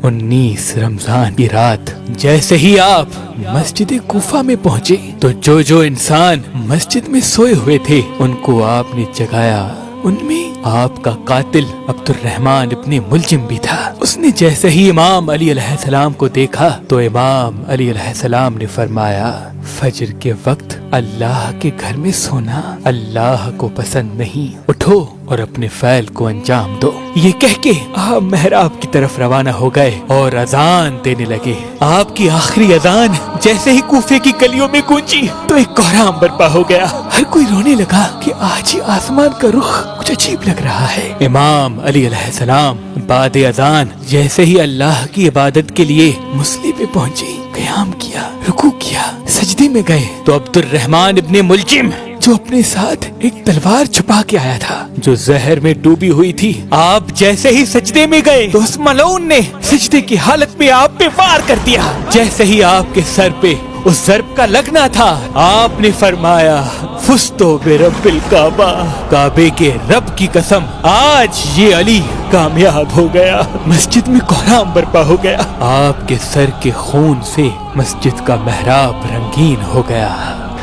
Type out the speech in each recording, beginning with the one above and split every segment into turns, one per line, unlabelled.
19 रमजान की रात जैसे ही आप मस्जिद कोफा में पहुंचे तो जो इंसान मस्जिद में सोए हुए थे उनको आपने जगाया। उनमें आपका कातिल अब्दुर्रहमान इब्ने मुलजिम भी था। उसने जैसे ही इमाम अली अलैहिस्सलाम को देखा तो इमाम अली अलैहिस्सलाम ने फरमाया, फजर के वक्त अल्लाह के घर में सोना अल्लाह को पसंद नहीं, उठो और अपने फैल को अंजाम दो। ये कह के आप मेहराब की तरफ रवाना हो गए और अजान देने लगे। आपकी आखिरी अजान जैसे ही कूफे की गलियों में गूंजी तो एक कोहराम बर्पा हो गया। हर कोई रोने लगा कि आज ही आसमान का रुख कुछ अजीब लग रहा है। इमाम अली अलैहिस्सलाम बाद अजान जैसे ही अल्लाह की इबादत के लिए मुसल्ले पे पहुंचे, क़याम किया, रुकू किया, सजदे में गए तो अब्दुर्रहमान इब्ने मुलजिम जो अपने साथ एक तलवार छुपा के आया था जो जहर में डूबी हुई थी, आप जैसे ही सजदे में गए तो उस मलऊन ने सजदे की हालत में आप पे वार कर दिया। जैसे ही आपके सर पे उस ज़र्ब का लगना था आपने फरमाया, फुस्तो बिरब्बिल काबा, काबे के रब की कसम आज ये अली कामयाब हो गया। मस्जिद में कोहराम बर्पा हो गया। आपके सर के खून से मस्जिद का मेहराब रंगीन हो गया,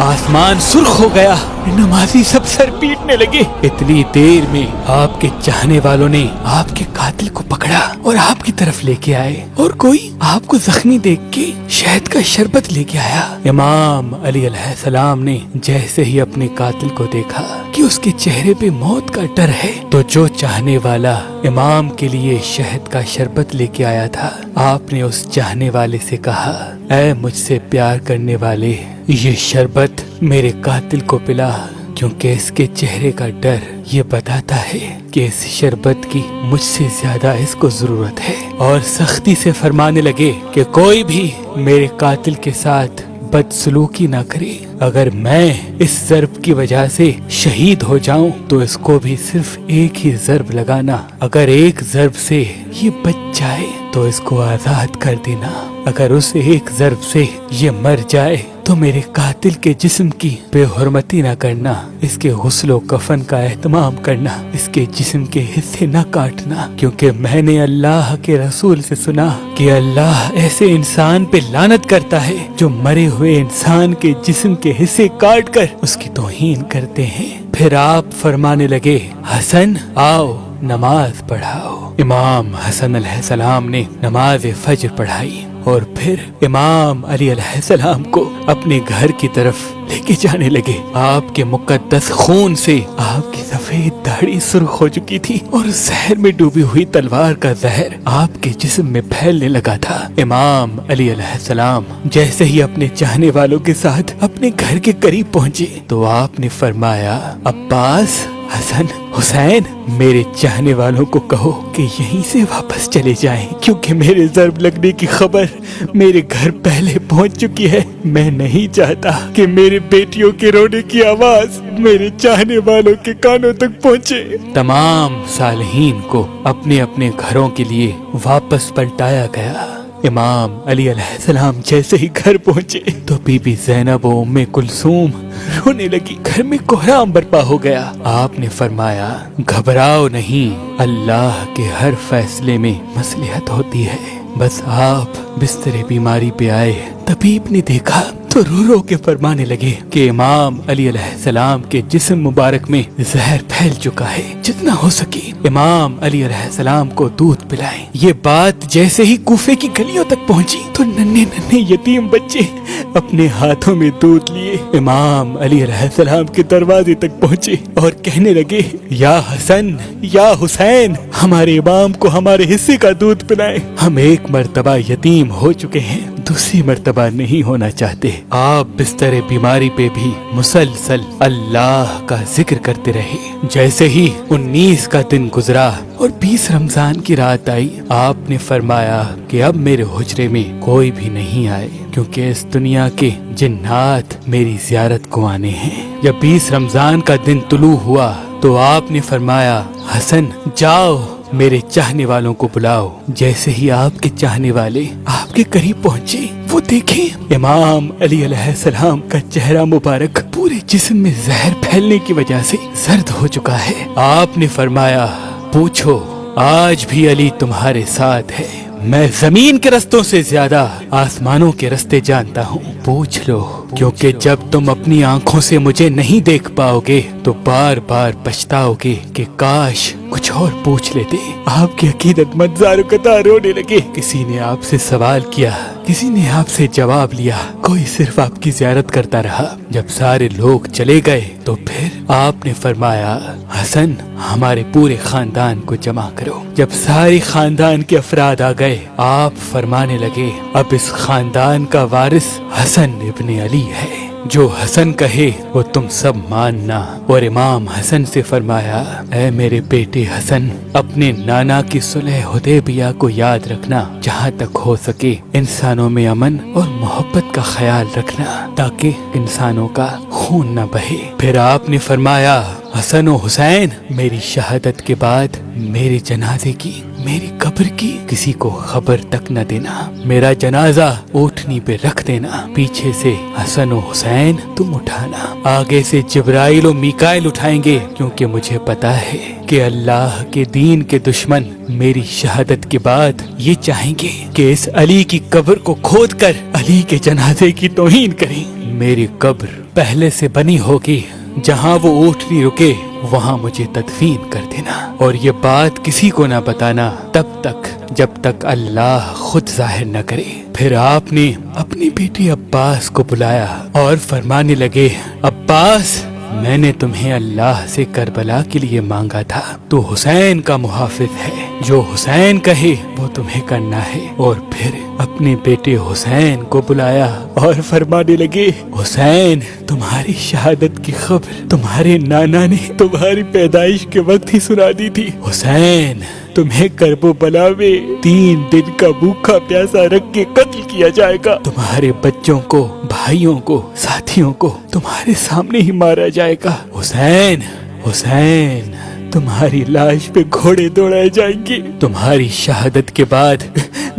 आसमान सुर्ख हो गया, नमाजी सब सर पीटने लगे। इतनी देर में आपके चाहने वालों ने आपके कातिल को पकड़ा और आपकी तरफ लेके आए और कोई आपको जख्मी देख के शहद का शरबत लेके आया। इमाम अली अलैहिस्सलाम ने जैसे ही अपने कातिल को देखा कि उसके चेहरे पे मौत का डर है तो जो चाहने वाला इमाम के लिए शहद का शरबत लेके आया था, आपने उस चाहने वाले से कहा, ऐ मुझसे प्यार करने वाले, ये शरबत मेरे कातिल को पिला, क्योंकि इसके चेहरे का डर ये बताता है कि इस शरबत की मुझसे ज्यादा इसको जरूरत है। और सख्ती से फरमाने लगे कि कोई भी मेरे कातिल के साथ बदसलूकी ना करे। अगर मैं इस ज़र्ब की वजह से शहीद हो जाऊं तो इसको भी सिर्फ एक ही ज़र्ब लगाना। अगर एक ज़र्ब से ये बच जाए तो इसको आजाद कर देना। अगर उस एक ज़र्ब से ये मर जाए तो मेरे कातिल के जिस्म की बेहुरमती न करना, इसके गुस्लो कफन का एहतमाम करना, इसके जिस्म के हिस्से न काटना, क्योंकि मैंने अल्लाह के रसूल से सुना कि अल्लाह ऐसे इंसान पे लानत करता है जो मरे हुए इंसान के जिस्म के हिस्से काट कर उसकी तौहीन करते हैं। फिर आप फरमाने लगे, हसन आओ नमाज पढ़ाओ। इमाम हसन अलैहिस्सलाम ने नमाज फजर पढ़ाई और फिर इमाम अली अलैहिस्सलाम को अपने घर की तरफ लेके जाने लगे। आपके मुकद्दस खून से आपकी सफेद दाढ़ी सुर्ख हो चुकी थी और जहर में डूबी हुई तलवार का जहर आपके जिस्म में फैलने लगा था। इमाम अली अलैहिस्सलाम जैसे ही अपने चाहने वालों के साथ अपने घर के करीब पहुँचे तो आपने फरमाया, अब्बास, हसन, हुसैन, मेरे चाहने वालों को कहो कि यहीं से वापस चले जाएं, क्योंकि मेरे ज़र्ब लगने की खबर मेरे घर पहले पहुंच चुकी है। मैं नहीं चाहता कि मेरे बेटियों के रोने की आवाज मेरे चाहने वालों के कानों तक पहुंचे। तमाम सालहीन को अपने अपने घरों के लिए वापस पलटाया गया। इमाम अली अलैहिस्सलाम जैसे ही घर पहुंचे तो बीबी ज़ैनब और उम्मे कुलसूम रोने लगी। घर में कोहराम बर्पा हो गया। आपने फरमाया, घबराओ नहीं, अल्लाह के हर फैसले में मसलिहत होती है। बस आप बिस्तरे बीमारी पे आए, तबीब ने देखा तो रो रो के फरमाने लगे कि इमाम अली अलैहिस्सलाम के जिस्म मुबारक में जहर फैल चुका है, जितना हो सके इमाम अली अलैहिस्सलाम को दूध पिलाएं। ये बात जैसे ही कूफे की गलियों तक पहुंची तो नन्हे नन्हे यतीम बच्चे अपने हाथों में दूध लिए इमाम अली अलैहिस्सलाम के दरवाजे तक पहुंचे और कहने लगे, या हसन, या हुसैन, हमारे इमाम को हमारे हिस्से का दूध पिलाएं। हम एक मर्तबा यतीम हो चुके हैं, दूसरी मर्तबा नहीं होना चाहते। आप बिस्तरे बीमारी पे भी मुसलसल अल्लाह का जिक्र करते रहे। जैसे ही 19 का दिन गुजरा और 20 रमजान की रात आई, आपने फरमाया कि अब मेरे हुजरे में कोई भी नहीं आए, क्योंकि इस दुनिया के जिन्नात मेरी ज़ियारत को आने हैं। जब 20 रमजान का दिन तुलू हुआ तो आपने फरमाया, हसन जाओ मेरे चाहने वालों को बुलाओ। जैसे ही आपके चाहने वाले आपके करीब पहुँचे वो देखे इमाम अली अलैहिस्सलाम का चेहरा मुबारक पूरे जिस्म में जहर फैलने की वजह से जर्द हो चुका है। आपने फरमाया, पूछो आज भी अली तुम्हारे साथ है। मैं जमीन के रस्तों से ज्यादा आसमानों के रस्ते जानता हूँ। पूछ लो, क्योंकि जब तुम अपनी आंखों से मुझे नहीं देख पाओगे तो बार बार पछताओगे कि काश कुछ और पूछ लेते। आपकी अकीदतमंद ज़ारो कतार रोने लगे। किसी ने आपसे सवाल किया, किसी ने आपसे जवाब लिया, कोई सिर्फ आपकी ज़ियारत करता रहा। जब सारे लोग चले गए तो फिर आपने फरमाया, हसन हमारे पूरे खानदान को जमा करो। जब सारे खानदान के अफराद आ गए, आप फरमाने लगे, अब इस खानदान का वारिस हसन इब्ने अली है, जो हसन कहे वो तुम सब मानना। और इमाम हसन से फरमाया, ऐ मेरे बेटे हसन, अपने नाना की सुलह हुदैबिया को याद रखना। जहाँ तक हो सके इंसानों में अमन और मोहब्बत का ख्याल रखना, ताकि इंसानों का खून न बहे। फिर आपने फरमाया, हसन और हुसैन, मेरी शहादत के बाद मेरे जनाजे की, मेरी कब्र की किसी को खबर तक न देना। मेरा जनाजा ऊँटनी पे रख देना। पीछे से हसन और हुसैन तुम उठाना, आगे से जिब्राइल और मीकाइल उठाएंगे, क्योंकि मुझे पता है कि अल्लाह के दीन के दुश्मन मेरी शहादत के बाद ये चाहेंगे कि इस अली की कब्र को खोद कर अली के जनाजे की तौहीन करें। मेरी कब्र पहले से बनी होगी, जहाँ वो ऊँटनी रुके वहाँ मुझे तदफीन कर देना। और ये बात किसी को ना बताना तब तक जब तक अल्लाह खुद जाहिर न करे। फिर आपने अपनी बेटी अब्बास को बुलाया और फरमाने लगे, अब्बास, मैंने तुम्हें अल्लाह से करबला के लिए मांगा था। तो हुसैन का मुहाफिज है, जो हुसैन कहे वो तुम्हें करना है। और फिर अपने बेटे हुसैन को बुलाया और फरमाने लगे, हुसैन, तुम्हारी शहादत की खबर तुम्हारे नाना ने तुम्हारी पैदाइश के वक्त ही सुना दी थी। हुसैन, तुम्हें करबला में 3 दिन का भूखा प्यासा रख के कत्ल किया जाएगा। तुम्हारे बच्चों को, भाइयों को, साथियों को तुम्हारे सामने ही मारा जाएगा। हुसैन, हुसैन, तुम्हारी लाश पे घोड़े दौड़ाए जाएंगे। तुम्हारी शहादत के बाद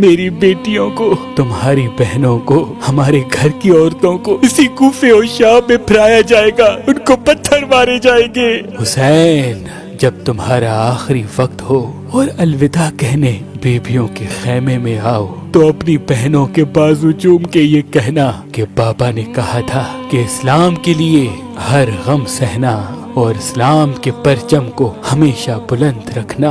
मेरी बेटियों को, तुम्हारी बहनों को, हमारे घर की औरतों को इसी कूफे और शाम में फिराया जाएगा, उनको पत्थर मारे जाएंगे। हुसैन, जब तुम्हारा आखिरी वक्त हो और अलविदा कहने बेबियों के खेमे में आओ, तो अपनी बहनों के बाजू चूम के ये कहना कि बाबा ने कहा था कि इस्लाम के लिए हर गम सहना और इस्लाम के परचम को हमेशा बुलंद रखना,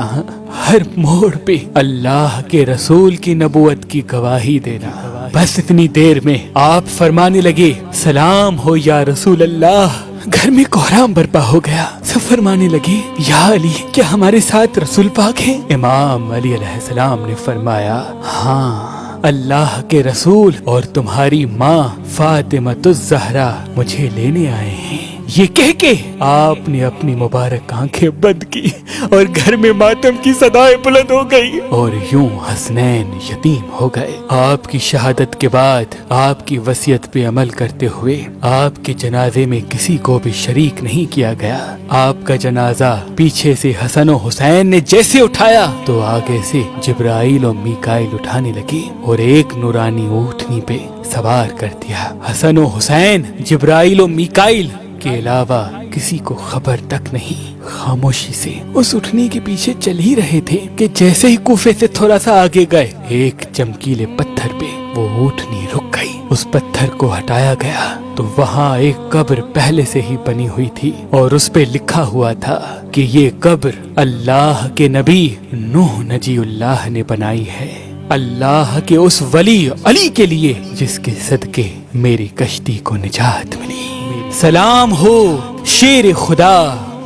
हर मोड़ पे अल्लाह के रसूल की नबूवत की गवाही देना। बस इतनी देर में आप फरमाने लगे, सलाम हो या रसूल अल्लाह। घर में कोहराम बर्पा हो गया। सब फरमाने लगे, या अली, क्या हमारे साथ रसूल पाक हैं? इमाम अली अलैहिस्सलाम ने फरमाया, हाँ, अल्लाह के रसूल और तुम्हारी माँ फातिमातुज़ ज़हरा मुझे लेने आए हैं। ये कह के आपने अपनी मुबारक आंखें बंद की और घर में मातम की सदाएं बुलंद हो गई और यूं हसनैन यतीम हो गए। आपकी शहादत के बाद आपकी वसीयत पे अमल करते हुए आपके जनाजे में किसी को भी शरीक नहीं किया गया। आपका जनाजा पीछे से हसन और हुसैन ने जैसे उठाया तो आगे से जिब्राइल और मीकाइल उठाने लगे और एक नूरानी ऊँटनी पे सवार कर दिया। हसन और हुसैन, जिब्राइल और मीकाइल के अलावा किसी को खबर तक नहीं खामोशी से उस उठनी के पीछे चल ही रहे थे कि जैसे ही कूफे से थोड़ा सा आगे गए, एक चमकीले पत्थर पे वो ऊँटनी रुक गई। उस पत्थर को हटाया गया तो वहाँ एक कब्र पहले से ही बनी हुई थी और उस पे लिखा हुआ था कि ये कब्र अल्लाह के नबी नूह नजीउल्लाह ने बनाई है, अल्लाह के उस वली अली के लिए जिसके सदके मेरी कश्ती को निजात मिली। सलाम हो शेर खुदा,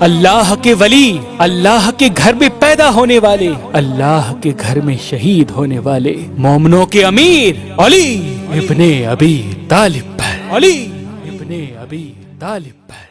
अल्लाह के वली, अल्लाह के घर में पैदा होने वाले, अल्लाह के घर में शहीद होने वाले मोमिनों के अमीर अली इब्ने अबी तालिब पर, अली इब्ने अबी तालिब पर।